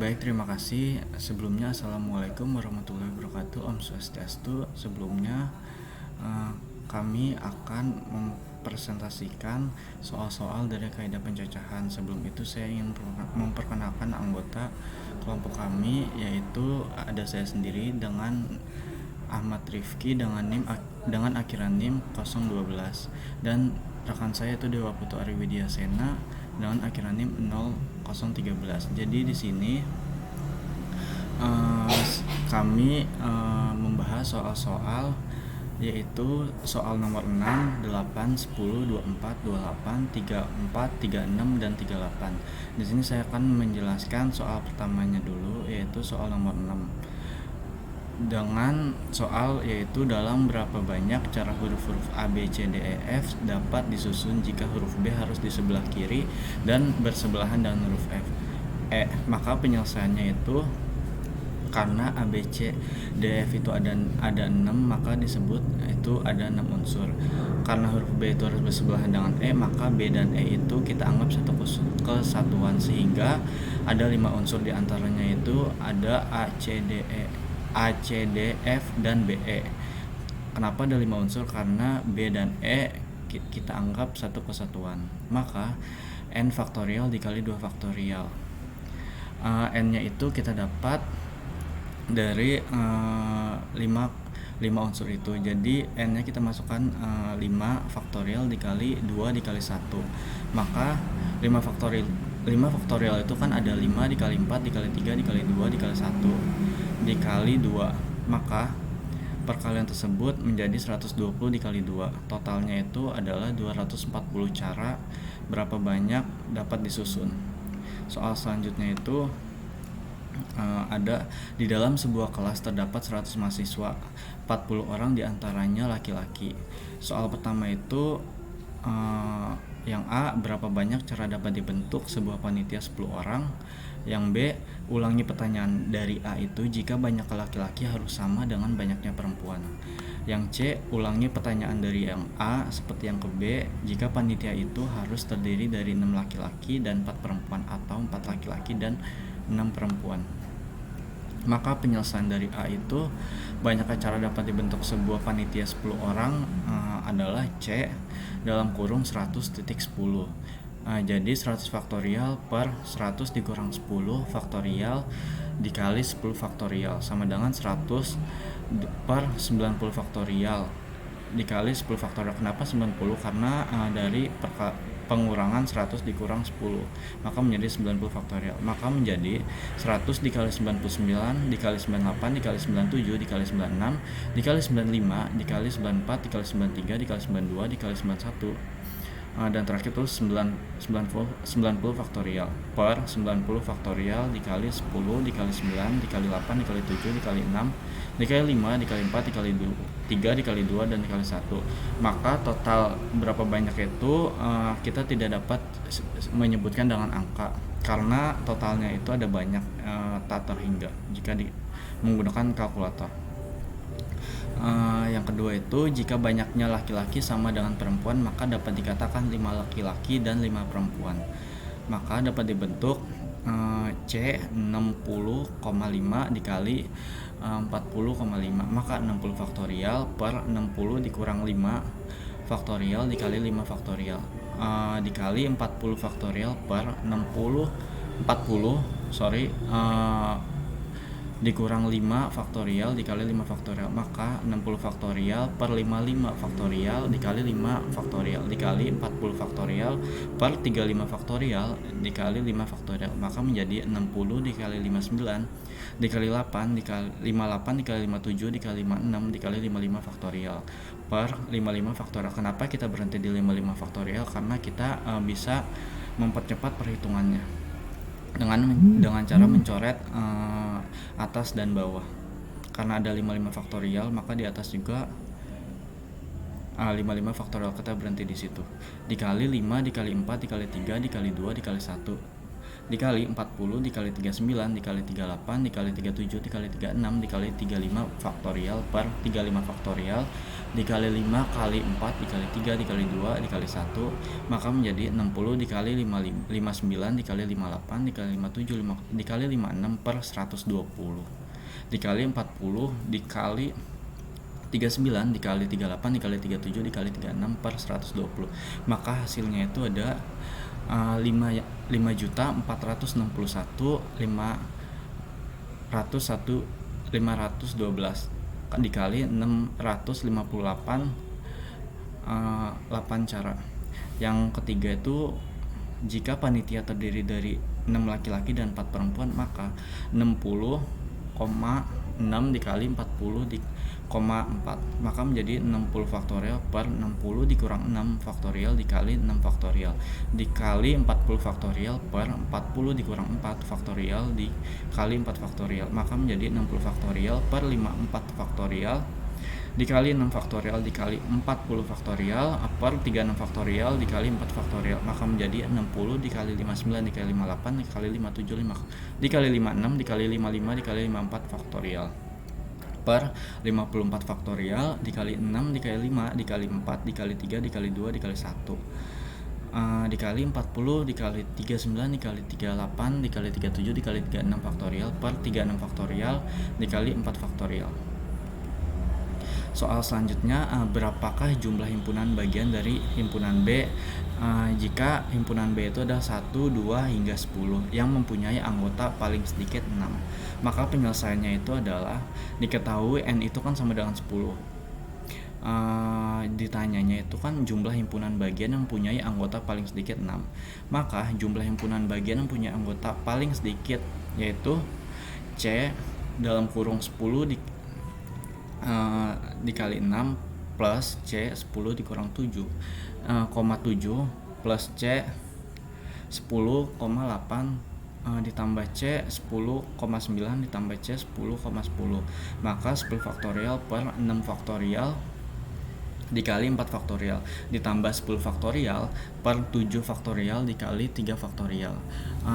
Baik, terima kasih. Sebelumnya, Assalamualaikum warahmatullahi wabarakatuh. Om Swastiastu. Sebelumnya, eh, kami akan mempresentasikan soal-soal dari kaidah pencacahan. Sebelum itu, saya ingin memperkenalkan anggota kelompok kami, yaitu ada saya sendiri dengan Ahmad Rifki dengan akhiran NIM 012, dan rekan saya itu Dewa Putu Ariwidya Sena dengan akhiran NIM 013. Jadi di sini kami membahas soal-soal, yaitu soal nomor 6, 8, 10, 24, 28, 34, 36 dan 38. Di sini saya akan menjelaskan soal pertamanya dulu, yaitu soal nomor 6. Dengan soal yaitu dalam berapa banyak cara huruf-huruf A, B, C, D, E, F dapat disusun jika huruf B harus di sebelah kiri dan bersebelahan dengan huruf F, E. Maka penyelesaiannya itu karena A, B, C, D, F itu ada 6, maka disebut itu ada 6 unsur. Karena huruf B itu harus bersebelahan dengan E, maka B dan E itu kita anggap satu kesatuan, sehingga ada 5 unsur, diantaranya itu ada A, C, D, F, dan B, E. Kenapa ada 5 unsur? Karena B dan E kita anggap satu kesatuan. Maka N faktorial dikali 2 faktorial. N-nya itu kita dapat dari 5 unsur itu. Jadi N-nya kita masukkan 5 faktorial dikali 2 dikali 1. Maka 5 faktorial itu kan ada 5 dikali 4 dikali 3 dikali 2 dikali 1 dikali 2. Maka perkalian tersebut menjadi 120 dikali 2. Totalnya itu adalah 240 cara berapa banyak dapat disusun. Soal selanjutnya itu ada di dalam sebuah kelas terdapat 100 mahasiswa, 40 orang diantaranya laki-laki. Soal pertama itu yang A, berapa banyak cara dapat dibentuk sebuah panitia 10 orang. Yang B, ulangi pertanyaan dari A itu jika banyak laki-laki harus sama dengan banyaknya perempuan. Yang C, ulangi pertanyaan dari yang A seperti yang ke B jika panitia itu harus terdiri dari 6 laki-laki dan 4 perempuan, atau 4 laki-laki dan 6 perempuan. Maka penyelesaian dari A itu banyaknya cara dapat dibentuk sebuah panitia 10 orang adalah C dalam kurung 100.10. Jadi 100 faktorial per 100 dikurang 10 faktorial dikali 10 faktorial sama dengan 100 per 90 faktorial dikali 10 faktorial. Kenapa 90? Karena dari pengurangan 100 dikurang 10, maka menjadi 90 faktorial. Maka menjadi 100 dikali 99 dikali 98 dikali 97 dikali 96 dikali 95 dikali 94 dikali 93 dikali 92 dikali 91, dan terakhir itu 90 faktorial per 90 faktorial dikali 10 dikali 9 dikali 8 dikali 7 dikali 6 dikali 5 dikali 4 dikali 3 dikali 2 dan dikali 1. Maka total berapa banyak itu kita tidak dapat menyebutkan dengan angka, karena totalnya itu ada banyak, tak terhingga jika menggunakan kalkulator. Yang kedua itu jika banyaknya laki-laki sama dengan perempuan, maka dapat dikatakan 5 laki-laki dan 5 perempuan. Maka dapat dibentuk C 60,5 dikali 40,5, maka 60 faktorial per 60 dikurang 5 faktorial dikali 5 faktorial dikali 40 faktorial per 40 dikurang 5 faktorial dikali 5 faktorial, maka 60 faktorial per 55 faktorial dikali 5 faktorial dikali 40 faktorial per 35 faktorial dikali 5 faktorial, maka menjadi 60 dikali 59 dikali 8 dikali 58 dikali 57 dikali 56 dikali 55 faktorial per 55 faktorial. Kenapa kita berhenti di 55 faktorial? Karena kita bisa mempercepat perhitungannya dengan cara mencoret atas dan bawah. Karena ada 55 faktorial, maka di atas juga 55 faktorial, kita berhenti di situ. Dikali 5 dikali 4 dikali 3 dikali 2 dikali 1 dikali 40 dikali 39 dikali 38 dikali 37 dikali 36 dikali 35 faktorial per 35 faktorial dikali 5 kali 4 dikali 3 dikali 2 dikali 1, maka menjadi 60 dikali 59 dikali 58 dikali 57 dikali 56 per 120 dikali 40 dikali 39 dikali 38 dikali 37 dikali 36 per 120, maka hasilnya itu ada 5.401.512 dikali 658 8 cara. Yang ketiga itu jika panitia terdiri dari 6 laki-laki dan 4 perempuan, maka 60,6 dikali 40,4 maka menjadi 60 faktorial per 60 dikurang 6 faktorial dikali 6 faktorial dikali 40 faktorial per 40 dikurang 4 faktorial dikali 4 faktorial, maka menjadi 60 faktorial per 54 faktorial dikali 6 faktorial dikali 40 faktorial per 36 faktorial dikali 4 faktorial, maka menjadi 60 dikali 59 dikali 58 dikali 57 dikali 56 dikali 55 dikali 54 faktorial per 54 faktorial dikali 6 dikali 5 dikali 4 dikali 3 dikali 2 dikali 1 dikali 40 dikali 39 dikali 38 dikali 37 dikali 36 faktorial per 36 faktorial dikali 4 faktorial. Soal selanjutnya, berapakah jumlah himpunan bagian dari himpunan B jika himpunan B itu ada 1, 2, hingga 10 yang mempunyai anggota paling sedikit 6. Maka penyelesaiannya itu adalah diketahui N itu kan sama dengan 10. Ditanyanya itu kan jumlah himpunan bagian yang mempunyai anggota paling sedikit 6. Maka jumlah himpunan bagian yang punya anggota paling sedikit yaitu C dalam kurung 10 dikali 6 plus C 10 dikurang 7, 7 plus C 10,8 ditambah C 10,9 ditambah C 10,10, maka 10 faktorial per 6 faktorial dikali 4 faktorial ditambah 10 faktorial per 7 faktorial dikali 3 faktorial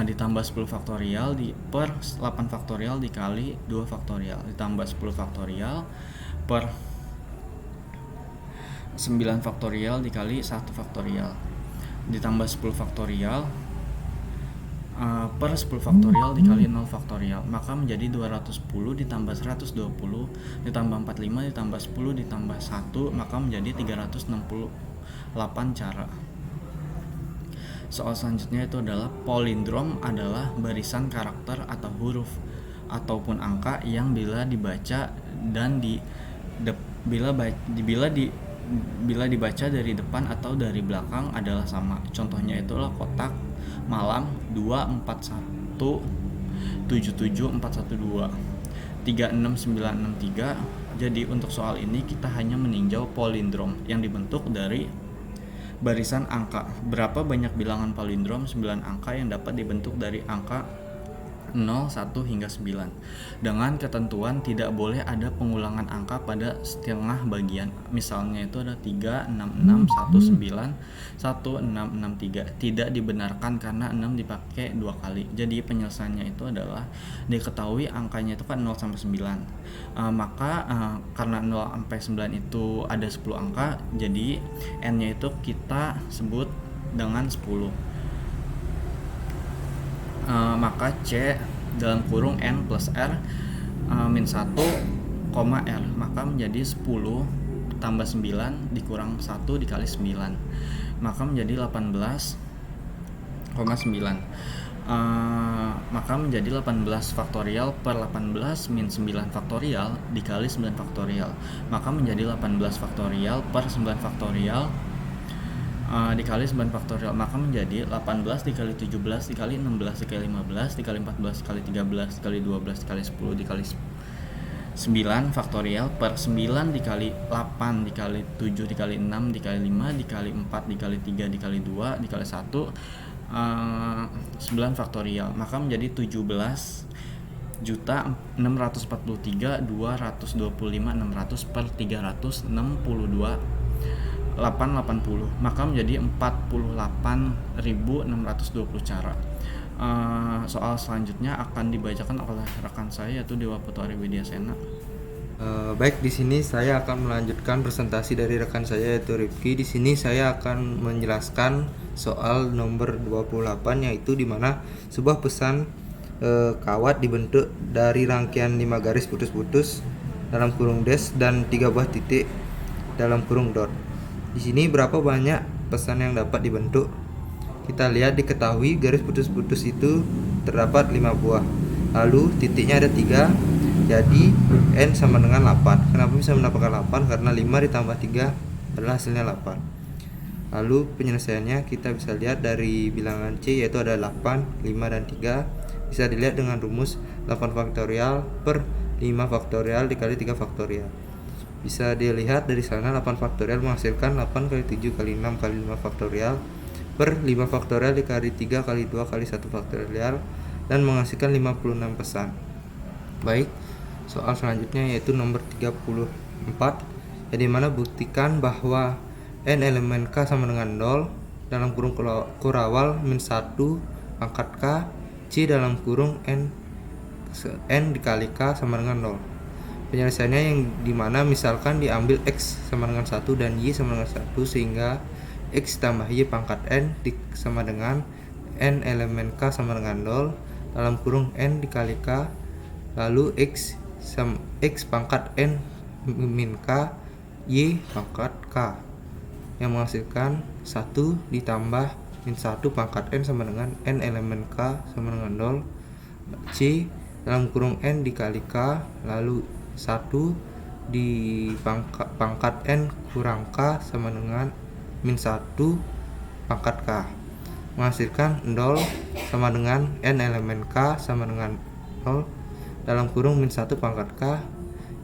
ditambah 10 faktorial per 8 faktorial dikali 2 faktorial ditambah 10 faktorial per 9 faktorial dikali 1 faktorial ditambah 10 faktorial per 10 faktorial dikali 0 faktorial, maka menjadi 210 ditambah 120 ditambah 45 ditambah 10 ditambah 1, maka menjadi 368 cara. Soal selanjutnya itu adalah palindrom adalah barisan karakter atau huruf ataupun angka yang bila dibaca dan bila dibaca dari depan atau dari belakang adalah sama. Contohnya itulah kotak malam 241 77 412 36963. Jadi untuk soal ini kita hanya meninjau palindrom yang dibentuk dari barisan angka. Berapa banyak bilangan palindrom 9 angka yang dapat dibentuk dari angka 0, 1 hingga 9 dengan ketentuan tidak boleh ada pengulangan angka pada setengah bagian. Misalnya itu ada 3, 6, 6, 1, 9, 1, 6, 6, 3. Tidak dibenarkan karena 6 dipakai 2 kali. Jadi penyelesaiannya itu adalah diketahui angkanya itu kan 0 sampai 9. Maka karena 0 sampai 9 itu ada 10 angka, jadi N-nya itu kita sebut dengan 10. Maka C dalam kurung N plus R min 1, R, maka menjadi 10 tambah 9 dikurang 1 dikali 9, maka menjadi 18,9. Maka menjadi 18 faktorial per 18 min 9 faktorial dikali 9 faktorial, maka menjadi 18 faktorial per 9 faktorial dikali 9 faktorial, maka menjadi 18 dikali 17 dikali 16 dikali 15 dikali 14 dikali 13 dikali 12 dikali 10 dikali 9 faktorial per 9 dikali 8 dikali 7 dikali 6 dikali 5 dikali 4 dikali 3 dikali 2 dikali 1 9 faktorial, maka menjadi 17.643.225.600 per 362 880, maka menjadi 48.620 cara. Soal selanjutnya akan dibacakan oleh rekan saya yaitu Dewa Putu Ari Widyasena. Baik, di sini saya akan melanjutkan presentasi dari rekan saya yaitu Rifki. Di sini saya akan menjelaskan soal nomor 28, yaitu di mana sebuah pesan kawat dibentuk dari rangkaian 5 garis putus-putus dalam kurung dash dan 3 buah titik dalam kurung dot. Di sini berapa banyak pesan yang dapat dibentuk? Kita lihat, diketahui garis putus-putus itu terdapat 5 buah. Lalu titiknya ada 3. Jadi N sama dengan 8. Kenapa bisa mendapatkan 8? Karena 5 ditambah 3 adalah hasilnya 8. Lalu penyelesaiannya kita bisa lihat dari bilangan C, yaitu ada 8, 5, dan 3. Bisa dilihat dengan rumus 8 faktorial per 5 faktorial dikali 3 faktorial. Bisa dilihat dari sana 8 faktorial menghasilkan 8 kali 7 kali 6 kali 5 faktorial per 5 faktorial dikali 3 kali 2 kali 1 faktorial dan menghasilkan 56 pesan. Baik, soal selanjutnya yaitu nomor 34, yang dimana buktikan bahwa N elemen K sama dengan 0 dalam kurung kurawal min 1 pangkat K C dalam kurung N dikali K sama dengan 0. Penyelesaiannya yang dimana misalkan diambil X sama dengan 1 dan Y sama dengan 1, sehingga X tambah Y pangkat N sama dengan N elemen K sama dengan 0 dalam kurung N dikali K, lalu X pangkat N min K Y pangkat K, yang menghasilkan 1 ditambah min 1 pangkat N sama dengan N elemen K sama dengan 0 C dalam kurung N dikali K, lalu 1 di pangkat N kurang K sama dengan min 1 pangkat K, menghasilkan 0 sama dengan N elemen K sama dengan 0 dalam kurung min 1 pangkat K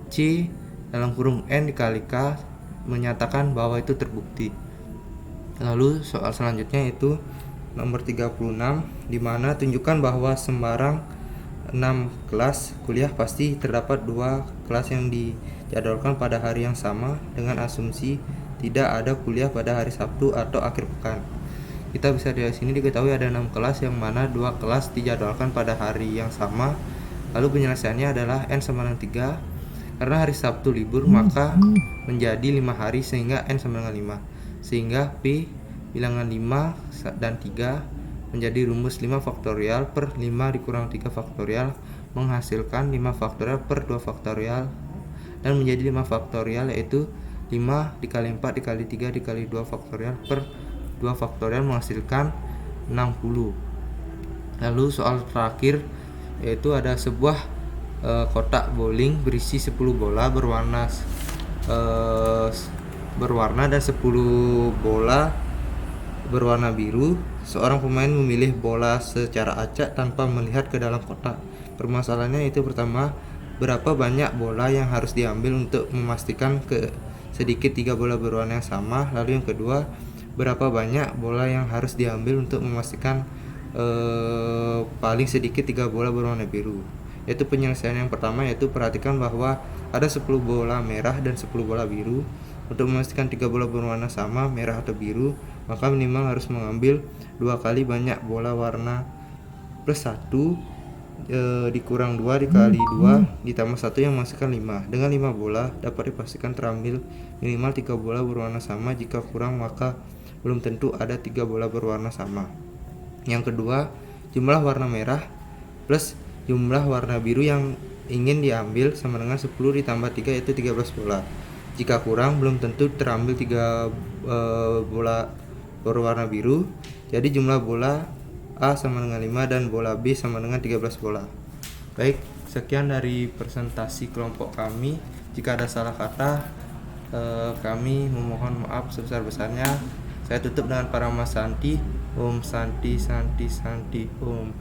C dalam kurung N dikali K, menyatakan bahwa itu terbukti. Lalu soal selanjutnya itu nomor 36, di mana tunjukkan bahwa sembarang 6 kelas kuliah pasti terdapat 2 kelas yang dijadwalkan pada hari yang sama dengan asumsi tidak ada kuliah pada hari Sabtu atau akhir pekan. Kita bisa dari sini diketahui ada 6 kelas yang mana 2 kelas dijadwalkan pada hari yang sama. Lalu penyelesaiannya adalah N sama dengan 3. Karena hari Sabtu libur, maka menjadi 5 hari sehingga N sama dengan 5. Sehingga P bilangan 5 dan 3 menjadi rumus 5 faktorial per 5 dikurang 3 faktorial menghasilkan 5 faktorial per 2 faktorial dan menjadi 5 faktorial, yaitu 5 dikali 4 dikali 3 dikali 2 faktorial per 2 faktorial menghasilkan 60. Lalu soal terakhir yaitu ada sebuah kotak bowling berisi 10 bola berwarna dan 10 bola berwarna biru. Seorang pemain memilih bola secara acak tanpa melihat ke dalam kotak. Permasalahannya itu pertama, berapa banyak bola yang harus diambil untuk memastikan sedikit 3 bola berwarna yang sama. Lalu yang kedua, berapa banyak bola yang harus diambil untuk memastikan paling sedikit 3 bola berwarna biru. Yaitu penyelesaian yang pertama, yaitu perhatikan bahwa ada 10 bola merah dan 10 bola biru. Untuk memastikan 3 bola berwarna sama, merah atau biru, maka minimal harus mengambil 2 kali banyak bola warna plus 1 dikurang 2 dikali 2 ditambah 1 yang menghasilkan 5. Dengan 5 bola dapat dipastikan terambil minimal 3 bola berwarna sama. Jika kurang, maka belum tentu ada 3 bola berwarna sama. Yang kedua, jumlah warna merah plus jumlah warna biru yang ingin diambil sama dengan 10 ditambah 3, yaitu 13 bola. Jika kurang, belum tentu terambil 3 bola berwarna biru. Jadi jumlah bola A sama dengan 5 dan bola B sama dengan 13 bola. Baik, sekian dari presentasi kelompok kami. Jika ada salah kata, kami memohon maaf sebesar-besarnya. Saya tutup dengan Parama Santi. Om Santi Santi Santi Om.